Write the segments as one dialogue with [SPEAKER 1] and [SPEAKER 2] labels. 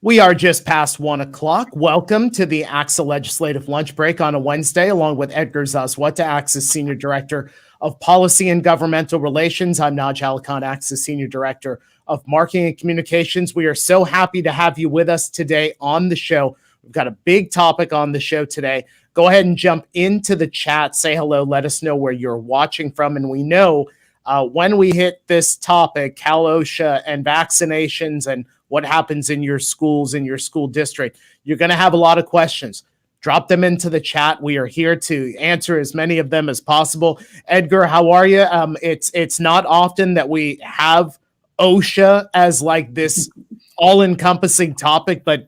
[SPEAKER 1] We are just past 1 o'clock. Welcome to the ACSA Legislative Lunch Break on a Wednesday, along with Edgar Zazwata, ACSA's Senior Director of Policy and Governmental Relations. I'm Naj and Edgar, ACSA's Senior Director of Marketing and Communications. We are so happy to have you with us today on the show. We've got a big topic on the show today. Go ahead and jump into the chat, say hello, let us know where you're watching from. And we know when we hit this topic, Cal Osha and vaccinations and what happens in your schools, in your school district, you're going to have a lot of questions. Drop them into the chat. We are here to answer as many of them as possible. Edgar, how are you? It's not often that we have OSHA as like this all-encompassing topic, but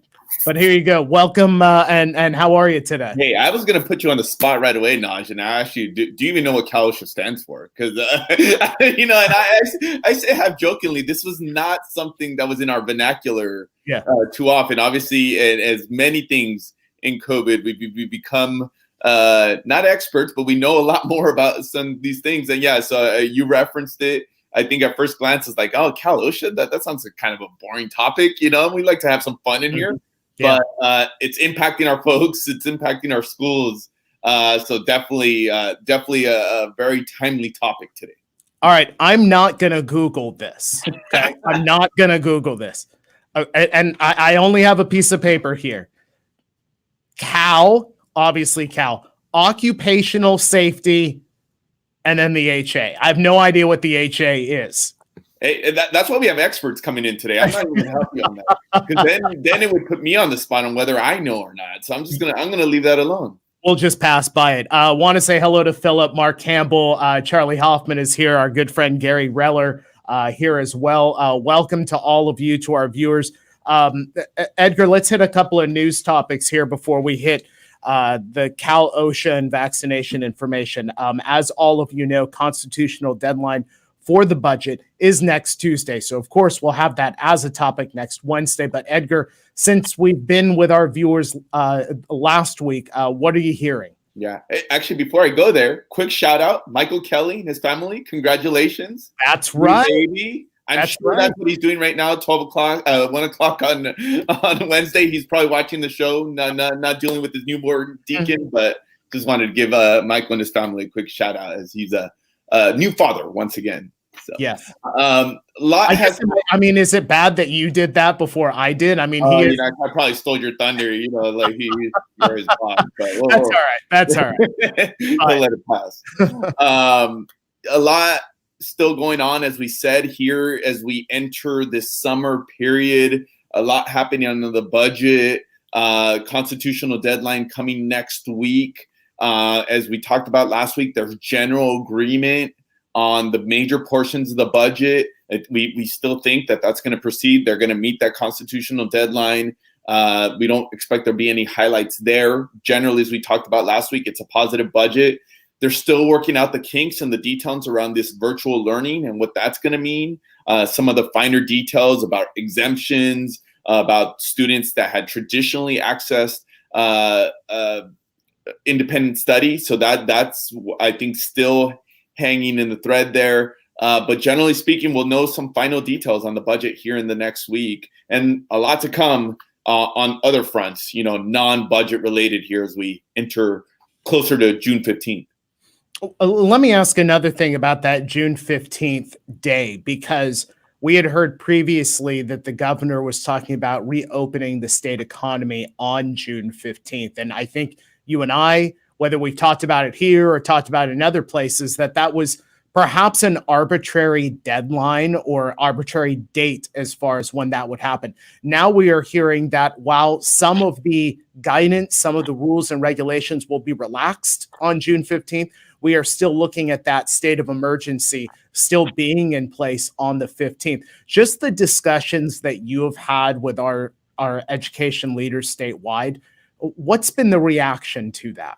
[SPEAKER 1] here you go. Welcome, and how are you today?
[SPEAKER 2] Hey, I was going to put you on the spot right away, Naj, and I asked you, do you even know what Cal Osha stands for? Because, and I say half jokingly, this was not something that was in our vernacular too often. Obviously, as many things in COVID, we become not experts, but we know a lot more about some of these things. And so you referenced it. I think at first glance, it's like, oh, Cal Osha, that sounds like kind of a boring topic. We like to have some fun in here. Yeah. But it's impacting our folks. It's impacting our schools. So definitely a very timely topic today.
[SPEAKER 1] All right. I'm not going to Google this. Okay? I'm not going to Google this. And I only have a piece of paper here. Cal, obviously Cal, occupational safety, and then the HA. I have no idea what the HA is.
[SPEAKER 2] Hey, that's why we have experts coming in today. I'm not even going to help you on that, because then it would put me on the spot on whether I know or not. So I'm gonna leave that alone.
[SPEAKER 1] We'll just pass by it. Want to say hello to Philip, Mark Campbell, Charlie Hoffman is here. Our good friend Gary Reller here as well. Welcome to all of you, to our viewers. Edgar, let's hit a couple of news topics here before we hit the Cal Osha and vaccination information. As all of you know, constitutional deadline for the budget is next Tuesday. So, of course, we'll have that as a topic next Wednesday. But, Edgar, since we've been with our viewers last week, what are you hearing?
[SPEAKER 2] Yeah. Actually, before I go there, quick shout out, Michael Kelly and his family. Congratulations.
[SPEAKER 1] That's right.
[SPEAKER 2] Baby. I'm sure that's what he's doing right now, 12 o'clock, 1 o'clock on Wednesday. He's probably watching the show, not dealing with his newborn deacon, but just wanted to give Michael and his family a quick shout out as he's a new father once again. So,
[SPEAKER 1] yes.
[SPEAKER 2] Is
[SPEAKER 1] it bad that you did that before I did? I mean,
[SPEAKER 2] I probably stole your thunder. Like you're his boss. But
[SPEAKER 1] That's all right.
[SPEAKER 2] I'll let it pass. A lot still going on, as we said here, as we enter this summer period. A lot happening under the budget. Constitutional deadline coming next week. As we talked about last week, there's general agreement on the major portions of the budget. We still think that that's going to proceed. They're going to meet that constitutional deadline. We don't expect there to be any highlights there. Generally, as we talked about last week, it's a positive budget. They're still working out the kinks and the details around this virtual learning and what that's going to mean. Some of the finer details about exemptions, about students that had traditionally accessed independent study. So that's, I think, still hanging in the thread there. But generally speaking, we'll know some final details on the budget here in the next week, and a lot to come on other fronts, non-budget related here as we enter closer to June 15th.
[SPEAKER 1] Let me ask another thing about that June 15th day, because we had heard previously that the governor was talking about reopening the state economy on June 15th. And I think you and I, whether we've talked about it here or talked about it in other places, that was perhaps an arbitrary deadline or arbitrary date as far as when that would happen. Now we are hearing that while some of the guidance, some of the rules and regulations will be relaxed on June 15th, we are still looking at that state of emergency still being in place on the 15th. Just the discussions that you have had with our education leaders statewide, what's been the reaction to that?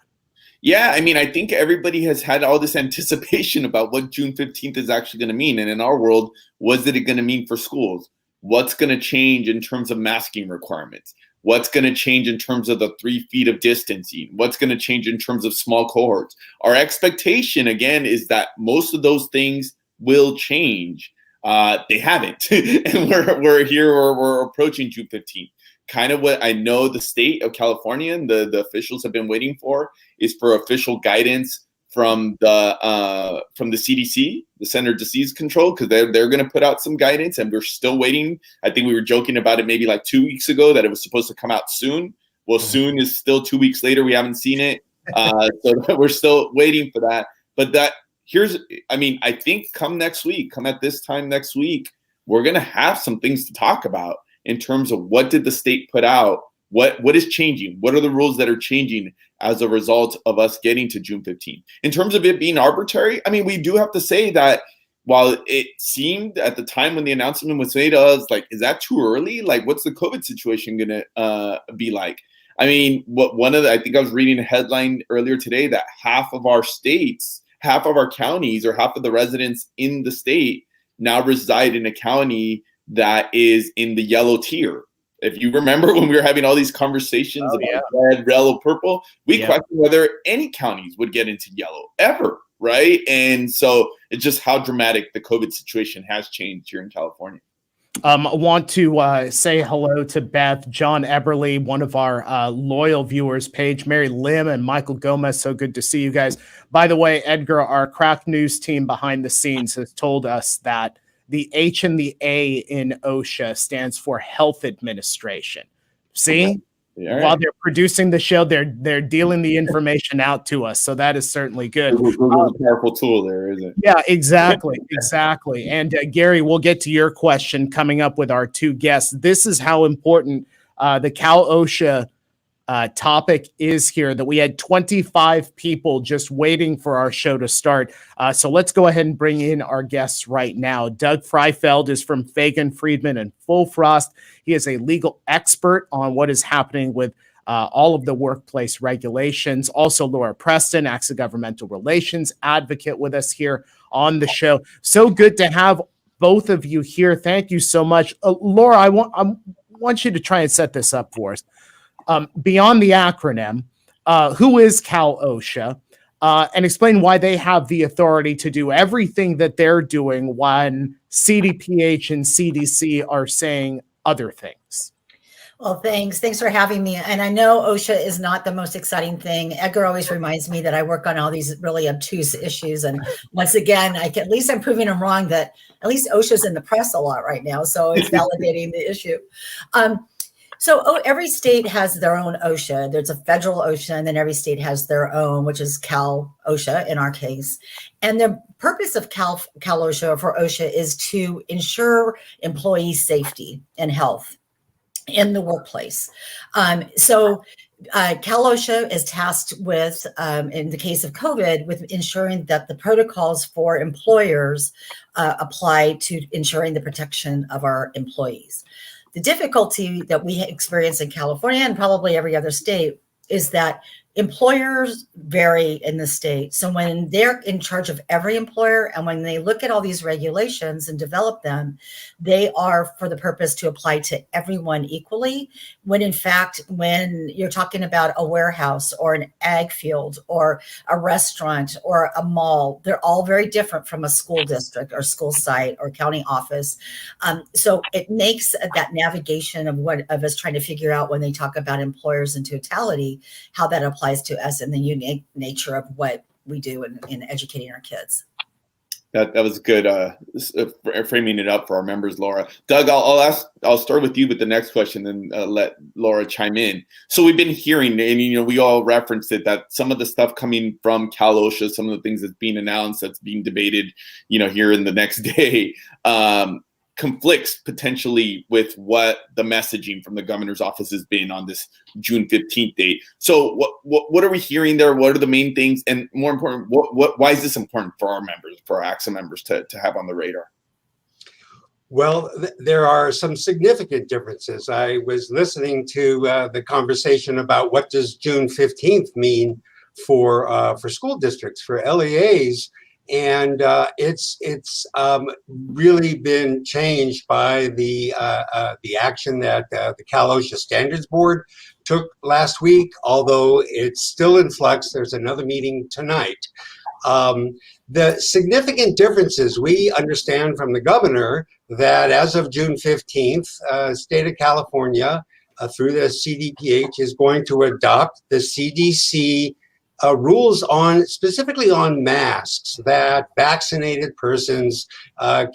[SPEAKER 2] Yeah, I think everybody has had all this anticipation about what June 15th is actually going to mean. And in our world, what is it going to mean for schools? What's going to change in terms of masking requirements? What's going to change in terms of the 3 feet of distancing? What's going to change in terms of small cohorts? Our expectation, again, is that most of those things will change. They haven't, and we're here, or we're approaching June 15th. Kind of what I know the state of California and the officials have been waiting for is for official guidance from the CDC, the Center of Disease Control, because they're going to put out some guidance, and we're still waiting. I think we were joking about it maybe like 2 weeks ago that it was supposed to come out soon. Well, soon is still 2 weeks later. We haven't seen it, so we're still waiting for that. But I think come at this time next week, we're going to have some things to talk about in terms of what did the state put out, what is changing, what are the rules that are changing as a result of us getting to June 15th. In terms of it being arbitrary, I mean, we do have to say that while it seemed at the time when the announcement was made, I was like, is that too early? Like, what's the COVID situation going to be like? I mean, I think I was reading a headline earlier today that half of our counties, or half of the residents in the state now reside in a county that is in the yellow tier. If you remember when we were having all these conversations about red, yellow, purple, we questioned whether any counties would get into yellow ever, right? And so it's just how dramatic the COVID situation has changed here in California.
[SPEAKER 1] I want to say hello to Beth, John Eberly, one of our loyal viewers, Paige, Mary Lim, and Michael Gomez. So good to see you guys. By the way, Edgar, our crack news team behind the scenes has told us that the H and the A in OSHA stands for Health Administration. See? Yeah, while they're producing the show, they're dealing the information out to us. So that is certainly good.
[SPEAKER 2] It's a powerful tool there, isn't it?
[SPEAKER 1] Yeah, exactly. Exactly. And Gary, we'll get to your question coming up with our two guests. This is how important the Cal OSHA topic is here, that we had 25 people just waiting for our show to start. So let's go ahead and bring in our guests right now. Doug Freifeld is from Fagan, Friedman, and Full Frost. He is a legal expert on what is happening with all of the workplace regulations. Also, Laura Preston, ACSA Governmental Relations advocate, with us here on the show. So good to have both of you here. Thank you so much. Laura, I want you to try and set this up for us. Beyond the acronym, who is Cal OSHA, and explain why they have the authority to do everything that they're doing when CDPH and CDC are saying other things.
[SPEAKER 3] Well, thanks for having me. And I know OSHA is not the most exciting thing. Edgar always reminds me that I work on all these really obtuse issues. And once again, at least I'm proving them wrong, that at least OSHA's in the press a lot right now. So it's validating the issue. So every state has their own OSHA. There's a federal OSHA, and then every state has their own, which is Cal OSHA in our case. And the purpose of Cal OSHA, for OSHA, is to ensure employee safety and health in the workplace. So Cal OSHA is tasked with, in the case of COVID, with ensuring that the protocols for employers apply to ensuring the protection of our employees. The difficulty that we experience in California, and probably every other state, is that employers vary in the state. So when they're in charge of every employer, and when they look at all these regulations and develop them, they are for the purpose to apply to everyone equally. When in fact, when you're talking about a warehouse or an ag field or a restaurant or a mall, they're all very different from a school district or school site or county office. So it makes that navigation of us trying to figure out, when they talk about employers in totality, how that applies to us and the unique nature of what we do in educating our kids.
[SPEAKER 2] That was good, framing it up for our members, Laura. Doug, I'll start with you with the next question, and let Laura chime in. So we've been hearing, and we all referenced it, that some of the stuff coming from Cal OSHA, some of the things that's being announced, that's being debated, here in the next day, conflicts potentially with what the messaging from the governor's office has been on this June 15th date. So what are we hearing there? What are the main things? And more important, why is this important for our members, for our ACSA members to have on the radar?
[SPEAKER 4] Well, there are some significant differences. I was listening to the conversation about what does June 15th mean for school districts, for LEAs. And it's really been changed by the action that the Cal OSHA Standards Board took last week, although it's still in flux. There's another meeting tonight. The significant differences we understand from the governor that as of June 15th, state of California through the CDPH is going to adopt the CDC rules on specifically on masks that vaccinated persons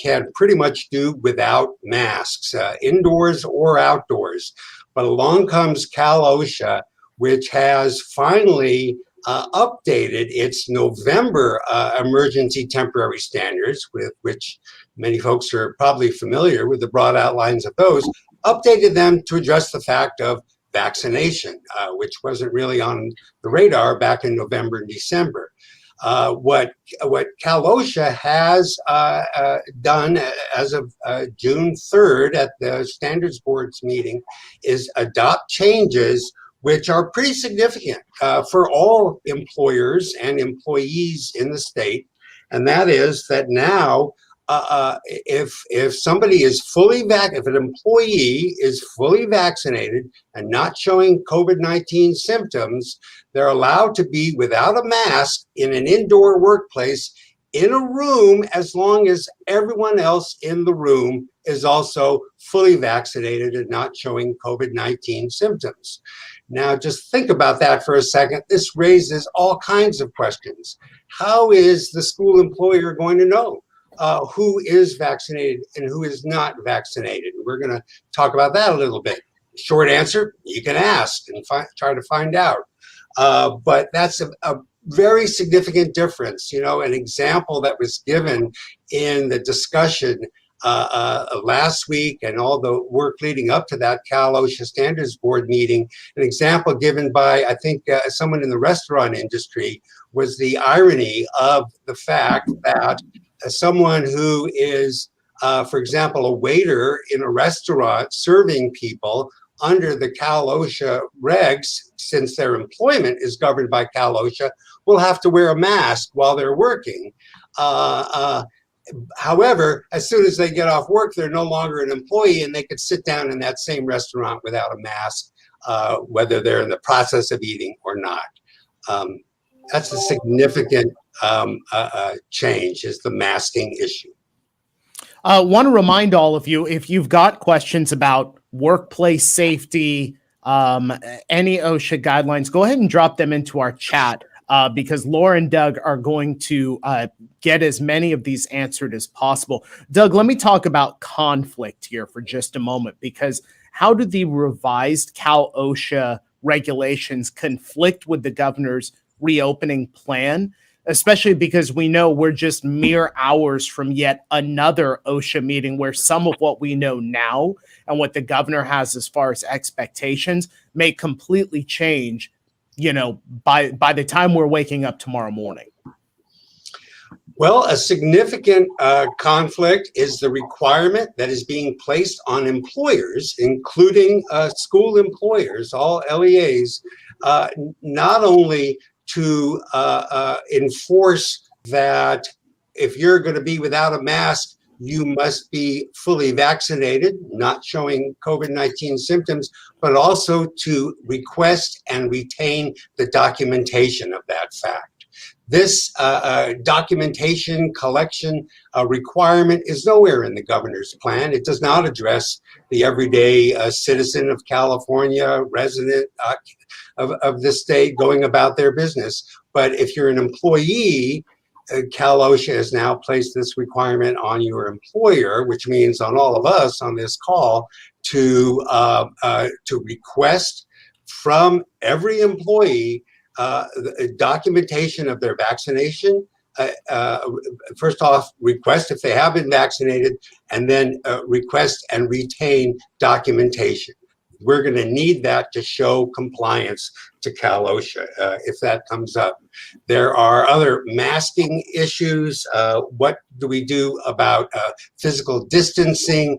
[SPEAKER 4] can pretty much do without masks, indoors or outdoors. But along comes Cal Osha, which has finally updated its November emergency temporary standards, with which many folks are probably familiar with the broad outlines of those, updated them to address the fact of vaccination, which wasn't really on the radar back in November and December. What Cal Osha has done as of June 3rd at the Standards Board's meeting is adopt changes which are pretty significant for all employers and employees in the state. And that is that now, if somebody is if an employee is fully vaccinated and not showing COVID-19 symptoms, they're allowed to be without a mask in an indoor workplace in a room as long as everyone else in the room is also fully vaccinated and not showing COVID-19 symptoms. Now, just think about that for a second. This raises all kinds of questions. How is the school employer going to know who is vaccinated and who is not vaccinated? We're going to talk about that a little bit. Short answer, you can ask and try to find out. But that's a very significant difference. You know, an example that was given in the discussion last week and all the work leading up to that Cal Osha Standards Board meeting, an example given by, I think, someone in the restaurant industry was the irony of the fact that someone who is, for example, a waiter in a restaurant serving people under the Cal Osha regs, since their employment is governed by Cal Osha, will have to wear a mask while they're working. However, as soon as they get off work, they're no longer an employee and they could sit down in that same restaurant without a mask, whether they're in the process of eating or not. That's a significant change, is the masking issue.
[SPEAKER 1] Want to remind all of you, if you've got questions about workplace safety, any OSHA guidelines, go ahead and drop them into our chat. Because Laura and Doug are going to get as many of these answered as possible. Doug, let me talk about conflict here for just a moment, because how do the revised Cal Osha regulations conflict with the governor's reopening plan, especially because we know we're just mere hours from yet another OSHA meeting where some of what we know now and what the governor has as far as expectations may completely change, you know, by the time we're waking up tomorrow morning?
[SPEAKER 4] Well, a significant conflict is the requirement that is being placed on employers, including school employers, all LEAs, not only to enforce that if you're going to be without a mask, you must be fully vaccinated, not showing COVID-19 symptoms, but also to request and retain the documentation of that fact. This documentation collection requirement is nowhere in the governor's plan. It does not address the everyday citizen of California, resident of the state going about their business. But if you're an employee, Cal Osha has now placed this requirement on your employer, which means on all of us on this call to request from every employee documentation of their vaccination. First off, request if they have been vaccinated, and then request and retain documentation. We're going to need that to show compliance to Cal Osha if that comes up. There are other masking issues. What do we do about physical distancing?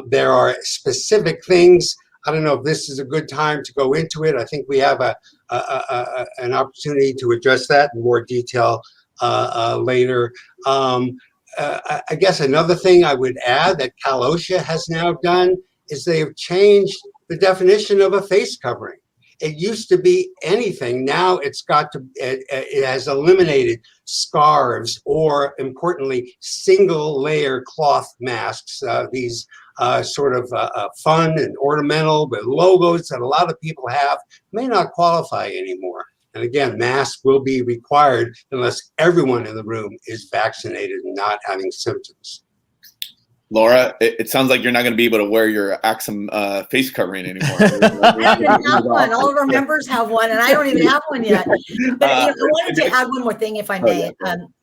[SPEAKER 4] There are specific things. I don't know if this is a good time to go into it. I think we have an opportunity to address that in more detail later. I guess another thing I would add that Cal Osha has now done is they have changed the definition of a face covering. It used to be anything. Now it has eliminated scarves or, importantly, single layer cloth masks. These sort of fun and ornamental with logos that a lot of people have may not qualify anymore. And again, masks will be required unless everyone in the room is vaccinated and not having symptoms.
[SPEAKER 2] Laura, it sounds like you're not going to be able to wear your ACSA face covering anymore.
[SPEAKER 3] I don't even have one. All of our members have one, and I don't even have one yet. But I wanted to add one more thing, if I may.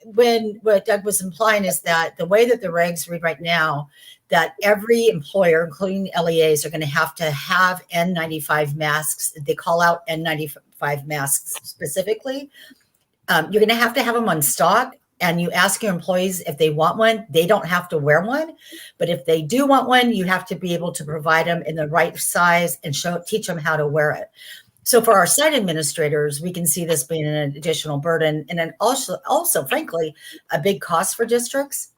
[SPEAKER 3] When what Doug was implying is that the way that the regs read right now, that every employer, including LEAs, are going to have N95 masks. They call out N95 masks specifically. You're going to have them on stock. And you ask your employees if they want one. They don't have to wear one, but if they do want one, you have to be able to provide them in the right size and teach them how to wear it. So for our site administrators, we can see this being an additional burden, and then also, frankly, a big cost for districts.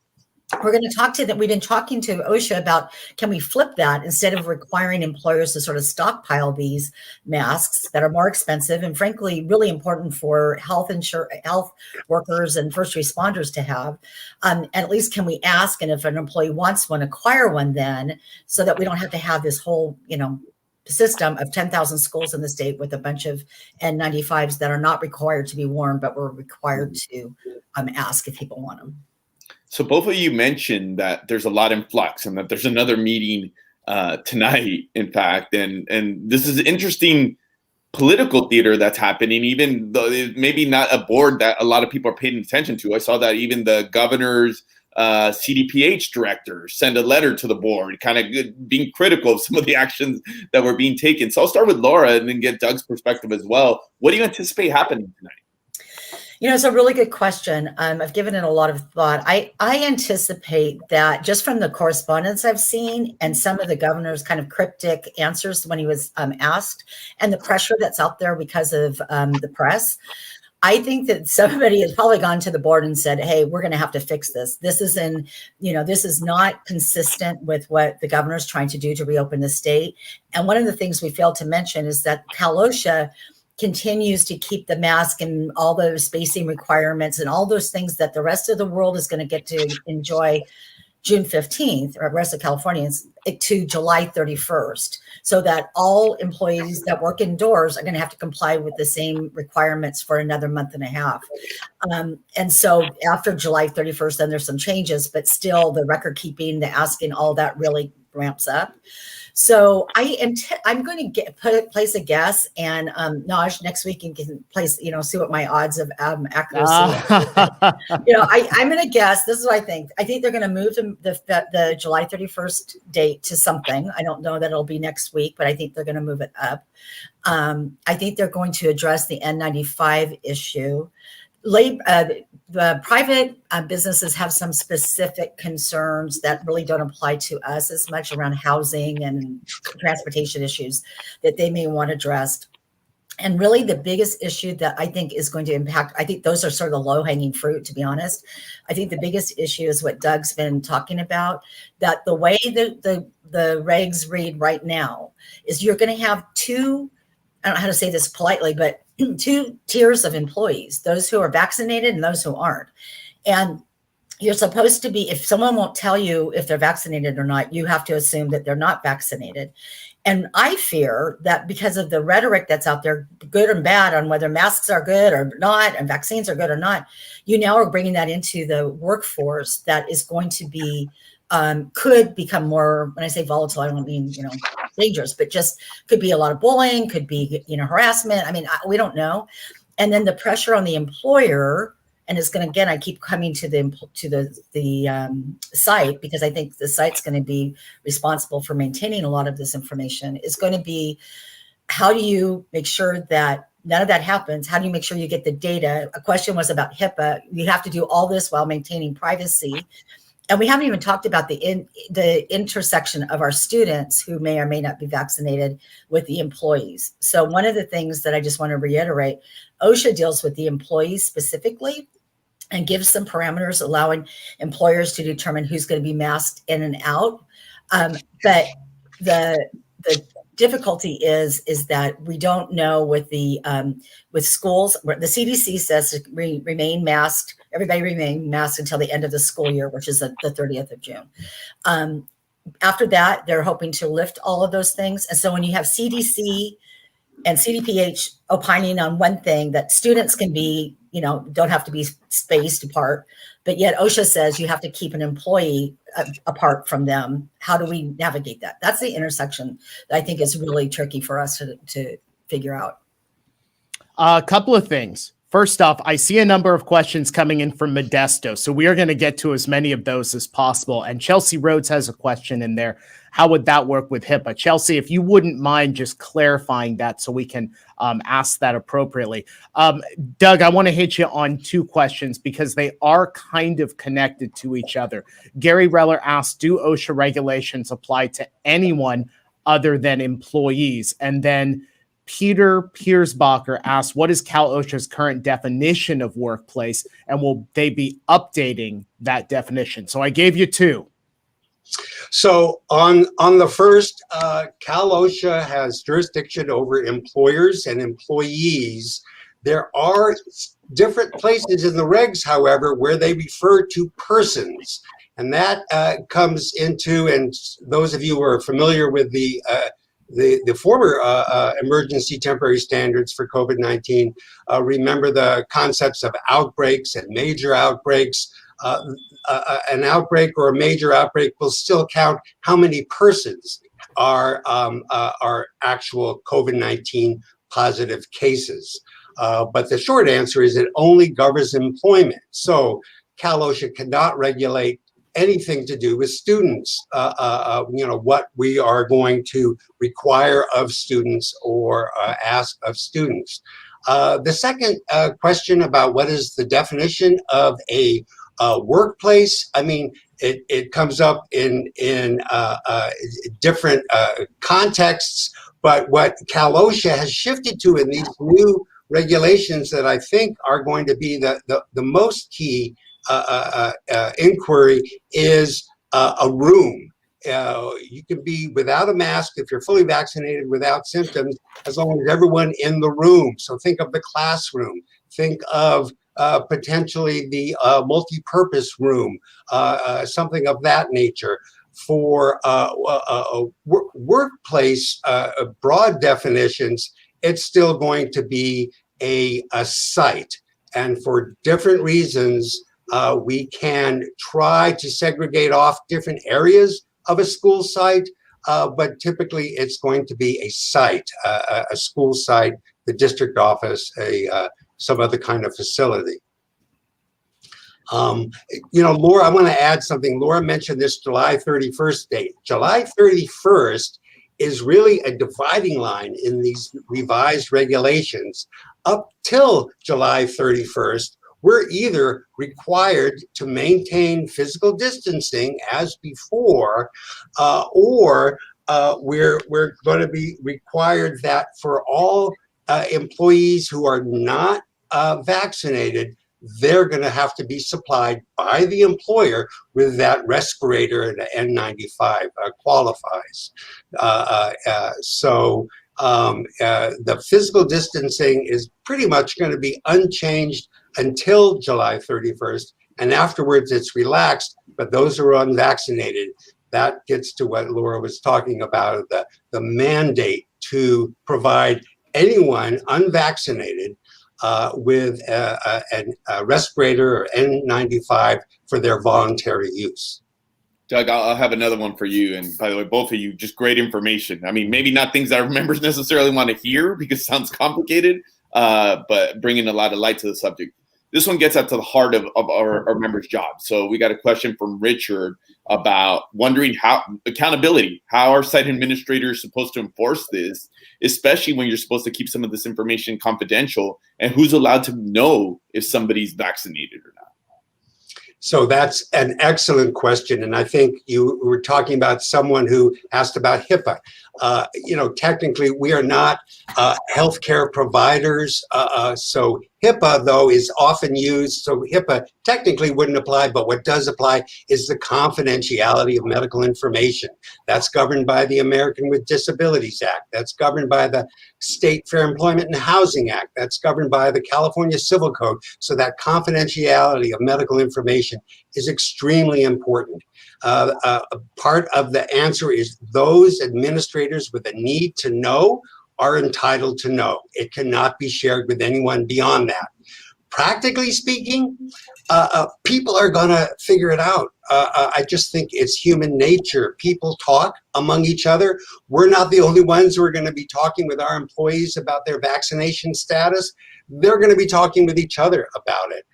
[SPEAKER 3] We're going to talk to them. We've been talking to OSHA about, can we flip that instead of requiring employers to sort of stockpile these masks that are more expensive and frankly, really important for health workers and first responders to have. And at least can we ask, and if an employee wants one, acquire one then, so that we don't have to have this whole, system of 10,000 schools in the state with a bunch of N95s that are not required to be worn, but we're required to ask if people want them.
[SPEAKER 2] So both of you mentioned that there's a lot in flux and that there's another meeting tonight, in fact, and this is interesting political theater that's happening, even though it maybe not a board that a lot of people are paying attention to. I saw that even the governor's CDPH director send a letter to the board, kind of being critical of some of the actions that were being taken. So I'll start with Laura and then get Doug's perspective as well. What do you anticipate happening tonight?
[SPEAKER 3] It's a really good question. I've given it a lot of thought. I anticipate that just from the correspondence I've seen and some of the governor's kind of cryptic answers when he was asked, and the pressure that's out there because of the press, I think that somebody has probably gone to the board and said, hey, we're going to have to fix this. This is not consistent with what the governor's trying to do to reopen the state. And one of the things we failed to mention is that Cal Osha continues to keep the mask and all those spacing requirements and all those things that the rest of the world is going to get to enjoy June 15th, or the rest of Californians, to July 31st, so that all employees that work indoors are going to have to comply with the same requirements for another month and a half. And so after July 31st, then there's some changes, but still the record keeping, the asking, all that really ramps up. So I'm going to place a guess, and Naj next week and can place, see what my odds of accuracy. I'm going to guess. This is what I think. I think they're going to move the July 31st date to something. I don't know that it'll be next week, but I think they're going to move it up. I think they're going to address the N95 issue. The private businesses have some specific concerns that really don't apply to us as much around housing and transportation issues that they may want addressed. And really the biggest issue that I think is going to impact, I think those are sort of the low-hanging fruit, to be honest. I think the biggest issue is what Doug's been talking about, that the way the regs read right now is you're going to have two, I don't know how to say this politely, but two tiers of employees, those who are vaccinated and those who aren't. And you're supposed to be, if someone won't tell you if they're vaccinated or not, you have to assume that they're not vaccinated. And I fear that because of the rhetoric that's out there, good and bad, on whether masks are good or not and vaccines are good or not, you now are bringing that into the workforce that is going to be, could become more, when I say volatile, I don't mean, dangerous, but just could be a lot of bullying, could be, harassment. I mean, we don't know. And then the pressure on the employer, and it's going to, again, I keep coming to the site, because I think the site's going to be responsible for maintaining a lot of this information, is going to be, how do you make sure that none of that happens? How do you make sure you get the data? A question was about HIPAA. You have to do all this while maintaining privacy. And we haven't even talked about the intersection of our students who may or may not be vaccinated with the employees. So one of the things that I just want to reiterate, OSHA deals with the employees specifically and gives some parameters allowing employers to determine who's going to be masked in and out. But the difficulty is that we don't know with the with schools. The CDC says to remain masked. Everybody remain masked until the end of the school year, which is the 30th of June. After that, they're hoping to lift all of those things. And so when you have CDC and CDPH opining on one thing, that students can be, don't have to be spaced apart, but yet OSHA says you have to keep an employee apart from them. How do we navigate that? That's the intersection that I think is really tricky for us to figure out.
[SPEAKER 1] A couple of things. First off, I see a number of questions coming in from Modesto, so we are going to get to as many of those as possible. And Chelsea Rhodes has a question in there. How would that work with HIPAA? Chelsea, if you wouldn't mind just clarifying that so we can ask that appropriately. Doug, I want to hit you on two questions because they are kind of connected to each other. Gary Reller asked, do OSHA regulations apply to anyone other than employees? And then Peter Piersbacher asked, what is Cal OSHA's current definition of workplace, and will they be updating that definition? So I gave you two.
[SPEAKER 4] So on the first, Cal OSHA has jurisdiction over employers and employees. There are different places in the regs, however, where they refer to persons. And that comes into, and those of you who are familiar with the former emergency temporary standards for COVID-19 remember the concepts of outbreaks and major outbreaks. An outbreak or a major outbreak will still count how many persons are actual COVID-19 positive cases. But the short answer is it only governs employment. So Cal OSHA cannot regulate anything to do with students, what we are going to require of students or ask of students. The second question about what is the definition of a workplace, I mean, it comes up in different contexts, but what Cal OSHA has shifted to in these new regulations that I think are going to be the most key inquiry is a room. You can be without a mask if you're fully vaccinated without symptoms, as long as everyone in the room. So think of the classroom. Think of potentially the multi-purpose room, something of that nature. For workplace broad definitions, it's still going to be a site. And for different reasons, we can try to segregate off different areas of a school site, but typically it's going to be a site, a school site, the district office, some other kind of facility. Laura, I want to add something. Laura mentioned this July 31st date. July 31st is really a dividing line in these revised regulations. Up till July 31st, we're either required to maintain physical distancing as before, or we're going to be required that for all employees who are not vaccinated, they're going to have to be supplied by the employer with that respirator, and the N95 qualifies. So the physical distancing is pretty much going to be unchanged until July 31st, and afterwards it's relaxed, but those who are unvaccinated, that gets to what Laura was talking about, the mandate to provide anyone unvaccinated with a respirator or N95 for their voluntary use.
[SPEAKER 2] Doug, I'll have another one for you. And by the way, both of you, just great information. I mean, maybe not things that members necessarily want to hear because it sounds complicated, but bringing a lot of light to the subject. This one gets at the heart of our members' job. So we got a question from Richard about wondering how accountability, how are site administrators supposed to enforce this, especially when you're supposed to keep some of this information confidential, and who's allowed to know if somebody's vaccinated or not?
[SPEAKER 4] So that's an excellent question. And I think you were talking about someone who asked about HIPAA. Technically we are not healthcare providers. So HIPAA, though, is often used. So HIPAA technically wouldn't apply, but what does apply is the confidentiality of medical information. That's governed by the American with Disabilities Act. That's governed by the State Fair Employment and Housing Act. That's governed by the California Civil Code. So that confidentiality of medical information is extremely important. Part of the answer is those administrators with a need to know are entitled to know. It cannot be shared with anyone beyond that. Practically speaking, people are going to figure it out. I just think it's human nature. People talk among each other. We're not the only ones who are going to be talking with our employees about their vaccination status. They're going to be talking with each other about it.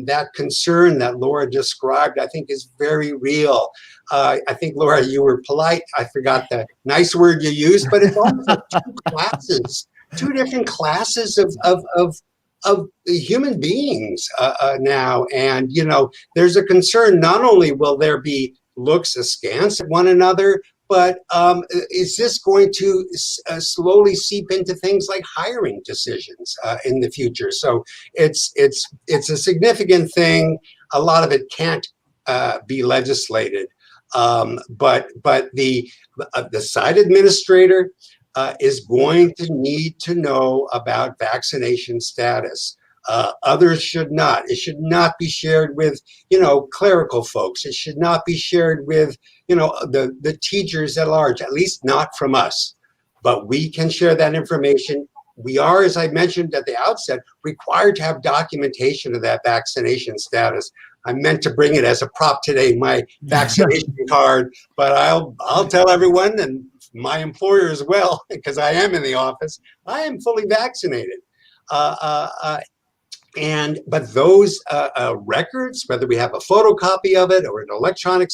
[SPEAKER 4] That concern that Laura described, I think, is very real. I think, Laura, you were polite. I forgot the nice word you used, but it's also two different classes of human beings now. And, there's a concern, not only will there be looks askance at one another, but is this going to slowly seep into things like hiring decisions in the future? So it's a significant thing. A lot of it can't be legislated, but the site administrator is going to need to know about vaccination status. Others should not. It should not be shared with, clerical folks. It should not be shared with, the teachers at large, at least not from us. But we can share that information. We are, as I mentioned at the outset, required to have documentation of that vaccination status. I meant to bring it as a prop today, my vaccination card, but I'll tell everyone, and my employer as well, because I am in the office, I am fully vaccinated. But those records, whether we have a photocopy of it or an electronic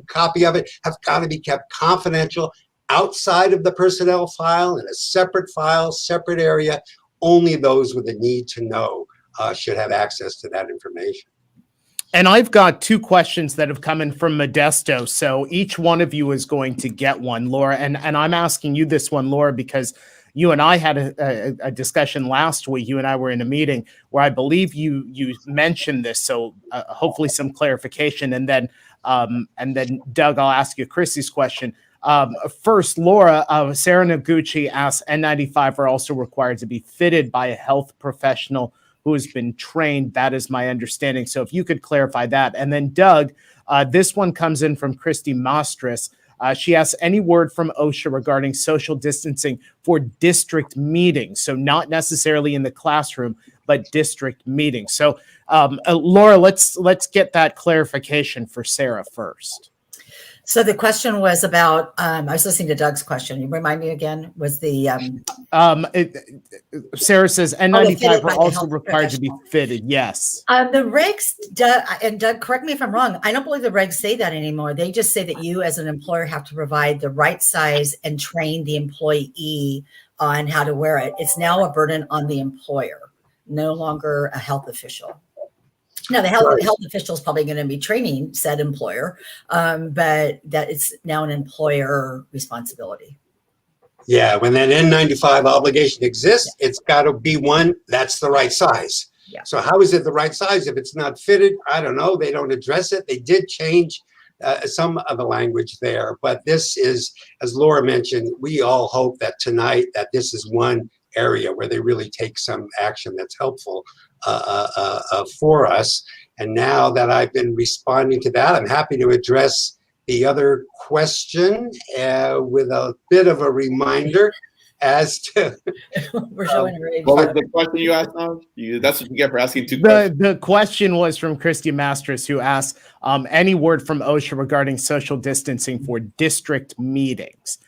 [SPEAKER 4] copy of it, have got to be kept confidential outside of the personnel file in a separate file, separate area. Only those with a need to know should have access to that information.
[SPEAKER 1] And I've got two questions that have come in from Modesto. So each one of you is going to get one, Laura. And I'm asking you this one, Laura, because you and I had a discussion last week. You and I were in a meeting where I believe you mentioned this. So hopefully some clarification. And then Doug, I'll ask you Chrissy's question. First, Laura, Sarah Noguchi asks, N95 are also required to be fitted by a health professional who has been trained. That is my understanding. So if you could clarify that. And then Doug, this one comes in from Christy Mastris. She asks, any word from OSHA regarding social distancing for district meetings? So not necessarily in the classroom, but district meetings. So Laura, let's get that clarification for Sarah first.
[SPEAKER 3] So the question was about, I was listening to Doug's question. You remind me again, was the...
[SPEAKER 1] Sarah says N95 are also required to be fitted. Yes.
[SPEAKER 3] The regs, and Doug, correct me if I'm wrong, I don't believe the regs say that anymore. They just say that you as an employer have to provide the right size and train the employee on how to wear it. It's now a burden on the employer, no longer a health official. Now, the health official is probably going to be training said employer, but that it's now an employer responsibility.
[SPEAKER 4] Yeah, when that N95 obligation exists, it's got to be one that's the right size. Yeah. So how is it the right size if it's not fitted? I don't know. They don't address it. They did change some of the language there, but this is, as Laura mentioned, we all hope that tonight that this is one area where they really take some action that's helpful for us. And now that I've been responding to that, I'm happy to address the other question with a bit of a reminder as to
[SPEAKER 3] we're showing a
[SPEAKER 2] what was the question you asked now? That's what you get for asking two questions.
[SPEAKER 1] The question was from Christy Mastris, who asked any word from OSHA regarding social distancing for district meetings.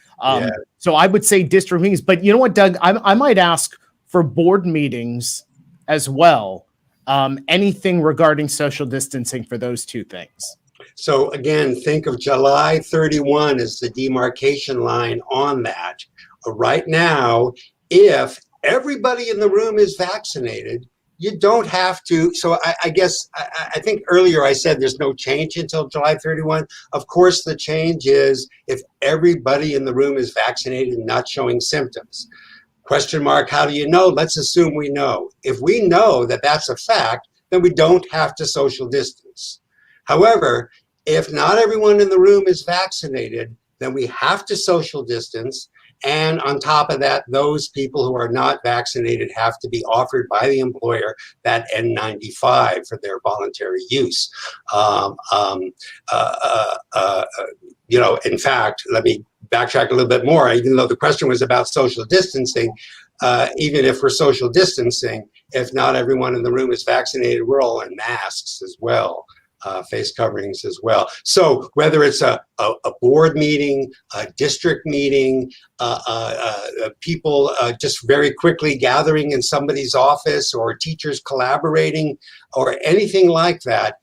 [SPEAKER 1] So I would say district meetings, but you know what, Doug, I might ask for board meetings as well. Anything regarding social distancing for those two things.
[SPEAKER 4] So again, think of July 31 as the demarcation line on that. Right now, if everybody in the room is vaccinated, you don't have to. So I guess I think earlier I said there's no change until July 31. Of course, the change is if everybody in the room is vaccinated and not showing symptoms. Question mark, how do you know? Let's assume we know. If we know that that's a fact, then we don't have to social distance. However, if not everyone in the room is vaccinated, then we have to social distance. And on top of that, those people who are not vaccinated have to be offered by the employer that N95 for their voluntary use. In fact, let me backtrack a little bit more. Even though the question was about social distancing, even if we're social distancing, if not everyone in the room is vaccinated, we're all in masks as well. Face coverings as well. So whether it's a board meeting, a district meeting, people just very quickly gathering in somebody's office, or teachers collaborating, or anything like that,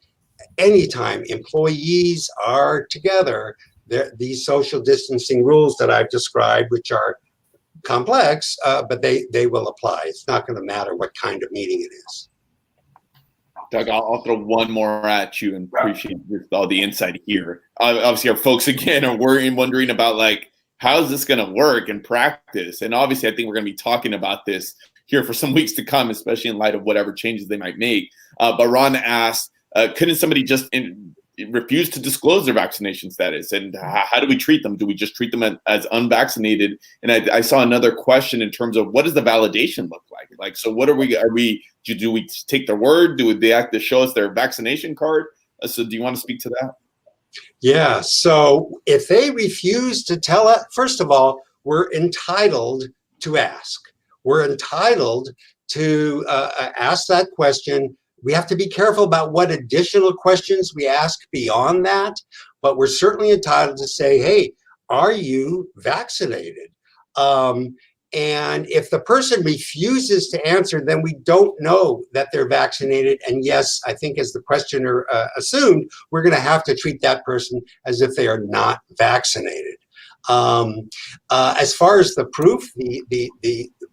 [SPEAKER 4] anytime employees are together, these social distancing rules that I've described, which are complex, but they will apply. It's not going to matter what kind of meeting it is.
[SPEAKER 2] Doug, I'll throw one more at you, and appreciate all the insight here. Obviously, our folks again are wondering about like, how is this going to work in practice? And obviously, I think we're going to be talking about this here for some weeks to come, especially in light of whatever changes they might make. But Ron asked, couldn't somebody just refuse to disclose their vaccination status? And how do we treat them? Do we just treat them as unvaccinated? And I saw another question in terms of what does the validation look like? Like, so what do we take their word? Do they have to show us their vaccination card? So do you want to speak to that?
[SPEAKER 4] Yeah, so if they refuse to tell us, first of all, we're entitled to ask. We're entitled to ask that question. We have to be careful about what additional questions we ask beyond that, but we're certainly entitled to say, hey, are you vaccinated? And if the person refuses to answer, then we don't know that they're vaccinated. And yes, I think as the questioner assumed, we're going to have to treat that person as if they are not vaccinated. As far as the proof,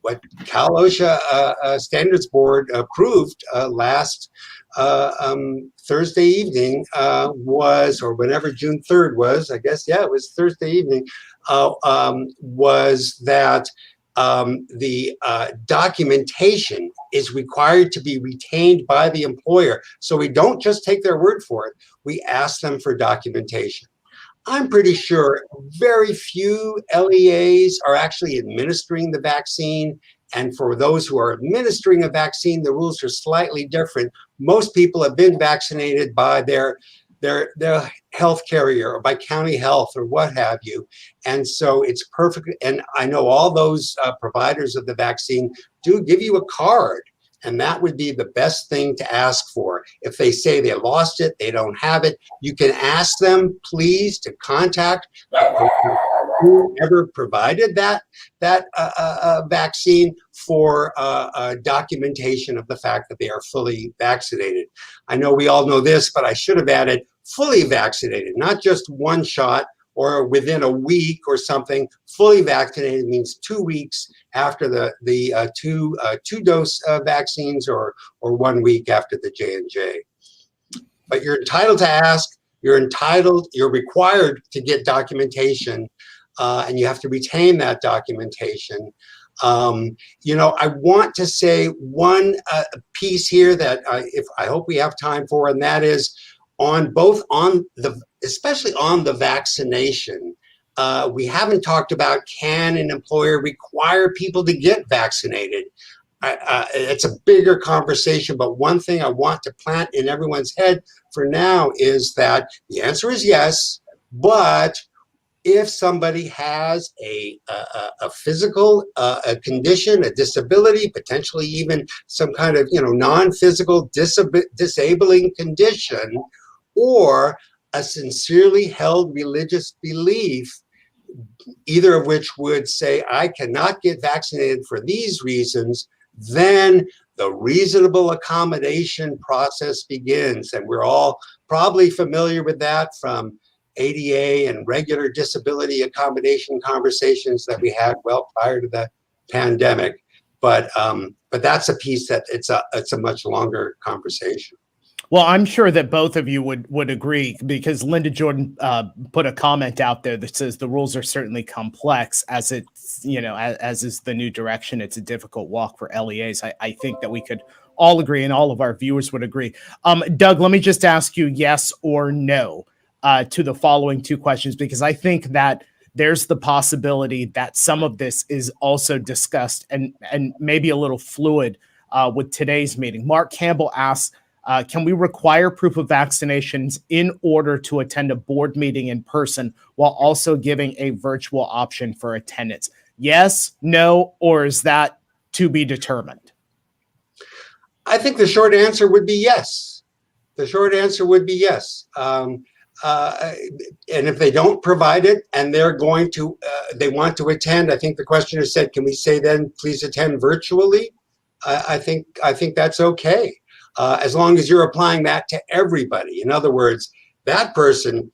[SPEAKER 4] what Cal Osha Standards Board approved last Thursday evening was, or whenever June 3rd was, I guess, yeah, it was Thursday evening, was that the documentation is required to be retained by the employer. So we don't just take their word for it, we ask them for documentation. I'm pretty sure very few LEAs are actually administering the vaccine. And for those who are administering a vaccine, the rules are slightly different. Most people have been vaccinated by their health carrier or by county health or what have you. And so it's perfect. And I know all those providers of the vaccine do give you a card. And that would be the best thing to ask for. If they say they lost it, they don't have it, you can ask them, please, to contact whoever provided that vaccine for documentation of the fact that they are fully vaccinated. I know we all know this, but I should have added fully vaccinated, not just one shot or within a week or something. Fully vaccinated means 2 weeks after the two dose vaccines, or 1 week after the J&J. But you're entitled to ask. You're required to get documentation, and you have to retain that documentation. I want to say one piece here that I hope we have time for, and that is especially on the vaccination. We haven't talked about, can an employer require people to get vaccinated? It's a bigger conversation, but one thing I want to plant in everyone's head for now is that the answer is yes, but if somebody has a physical condition, a disability, potentially even some kind of non-physical disabling condition, or a sincerely held religious belief, either of which would say, I cannot get vaccinated for these reasons, then the reasonable accommodation process begins. And we're all probably familiar with that from ADA and regular disability accommodation conversations that we had well prior to the pandemic. But that's a piece that it's a much longer conversation.
[SPEAKER 1] Well, I'm sure that both of you would agree, because Linda Jordan put a comment out there that says the rules are certainly complex, as it's, as is the new direction. It's a difficult walk for LEAs. I think that we could all agree, and all of our viewers would agree. Doug, let me just ask you yes or no to the following two questions, because I think that there's the possibility that some of this is also discussed and maybe a little fluid with today's meeting. Mark Campbell asks, can we require proof of vaccinations in order to attend a board meeting in person while also giving a virtual option for attendance? Yes, no, or is that to be determined?
[SPEAKER 4] I think the short answer would be yes. The short answer would be yes. And if they don't provide it and they're going to, they want to attend, I think the questioner said, can we say then please attend virtually? I think that's okay. As long as you're applying that to everybody. In other words, that person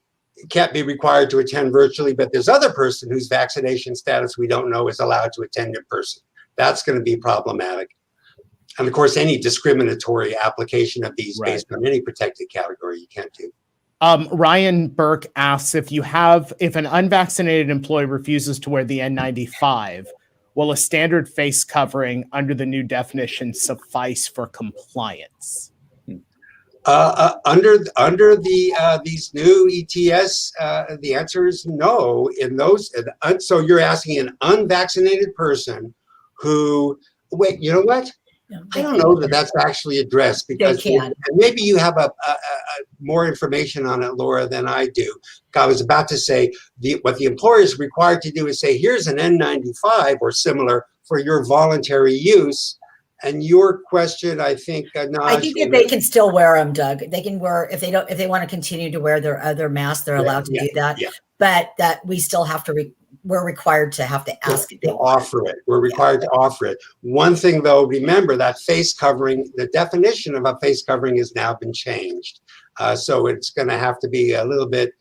[SPEAKER 4] can't be required to attend virtually, but this other person whose vaccination status we don't know is allowed to attend in person. That's going to be problematic. And of course, any discriminatory application of these based on any protected category, you can't do.
[SPEAKER 1] Ryan Burke asks, if an unvaccinated employee refuses to wear the N95, will a standard face covering under the new definition suffice for compliance?
[SPEAKER 4] Under these new ETS, the answer is no. In those, so you're asking an unvaccinated person who, wait, you know what? I don't know that that's actually addressed, because maybe you have a more information on it, Laura, than I do. I was about to say what the employer is required to do is say, here's an N95 or similar for your voluntary use. And your question, I think, Naj,
[SPEAKER 3] I think that they can still wear them, Doug. They can wear, if they want to continue to wear their other masks, they're allowed to do that. Yeah. But that we still have to we're required to have to ask
[SPEAKER 4] to offer it. We're required to offer it. One thing, though, remember that face covering, the definition of a face covering has now been changed. So it's going to have to be a little bit,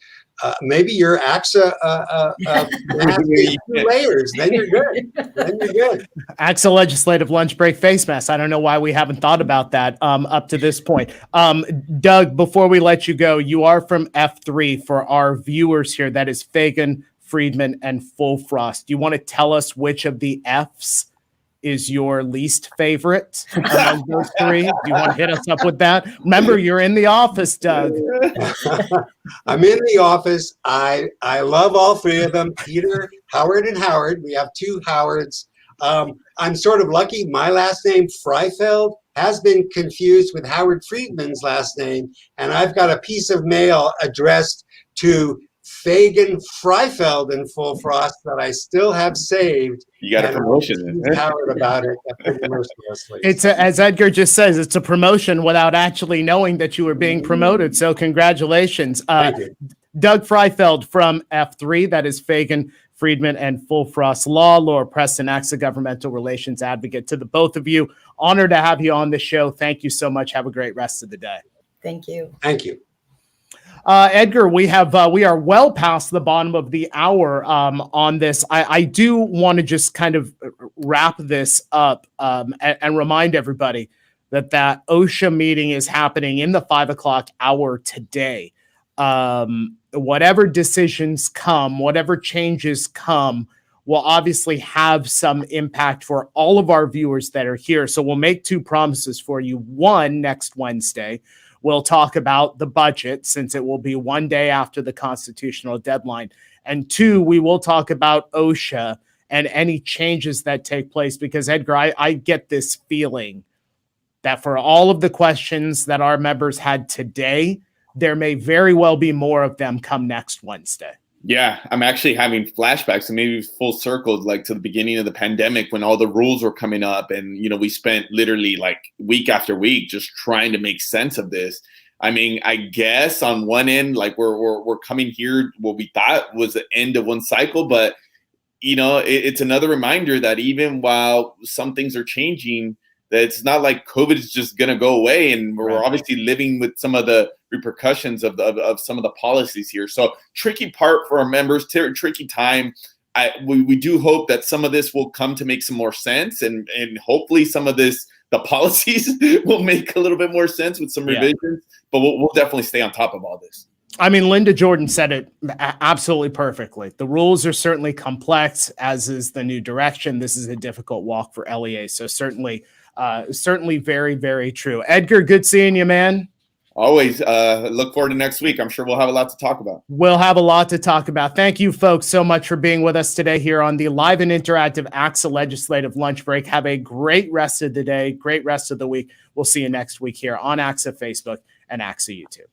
[SPEAKER 4] maybe your ACSA mask is 2 layers. Then you're good.
[SPEAKER 1] ACSA Legislative Lunch Break face mask. I don't know why we haven't thought about that up to this point. Doug, before we let you go, you are from F3 for our viewers here. That is Fagan, Friedman, and Full Frost. Do you want to tell us which of the Fs is your least favorite among those three? Do you want to hit us up with that? Remember, you're in the office, Doug.
[SPEAKER 4] I'm in the office. I love all three of them, Peter, Howard, and Howard. We have 2 Howards. I'm sort of lucky. My last name, Freifeld, has been confused with Howard Friedman's last name, and I've got a piece of mail addressed to Fagan, Freifeld, and Full Frost that I still have saved.
[SPEAKER 2] You got a promotion.
[SPEAKER 4] Howard about it pretty mercilessly.
[SPEAKER 1] It's as Edgar just says, it's a promotion without actually knowing that you were being promoted. So congratulations.
[SPEAKER 4] Thank you.
[SPEAKER 1] Doug Freifeld from F3, that is Fagan, Friedman, and Full Frost Law. Laura Preston, ACSA Governmental Relations Advocate. To the both of you, honored to have you on the show. Thank you so much. Have a great rest of the day.
[SPEAKER 3] Thank you.
[SPEAKER 4] Thank you.
[SPEAKER 1] Edgar, we are well past the bottom of the hour on this. I do want to just kind of wrap this up and remind everybody that OSHA meeting is happening in the 5 o'clock hour today. Whatever decisions come, whatever changes come, will obviously have some impact for all of our viewers that are here. So we'll make 2 promises for you. One, next Wednesday, we'll talk about the budget, since it will be 1 day after the constitutional deadline. And 2, we will talk about OSHA and any changes that take place, because Edgar, I get this feeling that for all of the questions that our members had today, there may very well be more of them come next Wednesday.
[SPEAKER 2] Yeah, I'm actually having flashbacks, and maybe full circle, like to the beginning of the pandemic when all the rules were coming up, and we spent literally like week after week just trying to make sense of this. I mean, I guess on one end, like we're coming here, what we thought was the end of one cycle, but it's another reminder that even while some things are changing, that it's not like COVID is just going to go away, and we're obviously living with some of the repercussions of some of the policies here. So tricky part for our members, tricky time. we do hope that some of this will come to make some more sense, and hopefully some of the policies will make a little bit more sense with some revisions. But we'll definitely stay on top of all this.
[SPEAKER 1] I mean, Linda Jordan said it absolutely perfectly. The rules are certainly complex, as is the new direction. This is a difficult walk for LEA. So certainly very, very true. Edgar, good seeing you, man.
[SPEAKER 2] Always look forward to next week. I'm sure we'll have a lot to talk about.
[SPEAKER 1] We'll have a lot to talk about. Thank you, folks, so much for being with us today here on the live and interactive ACSA Legislative Lunch Break. Have a great rest of the day, great rest of the week. We'll see you next week here on ACSA Facebook and ACSA YouTube.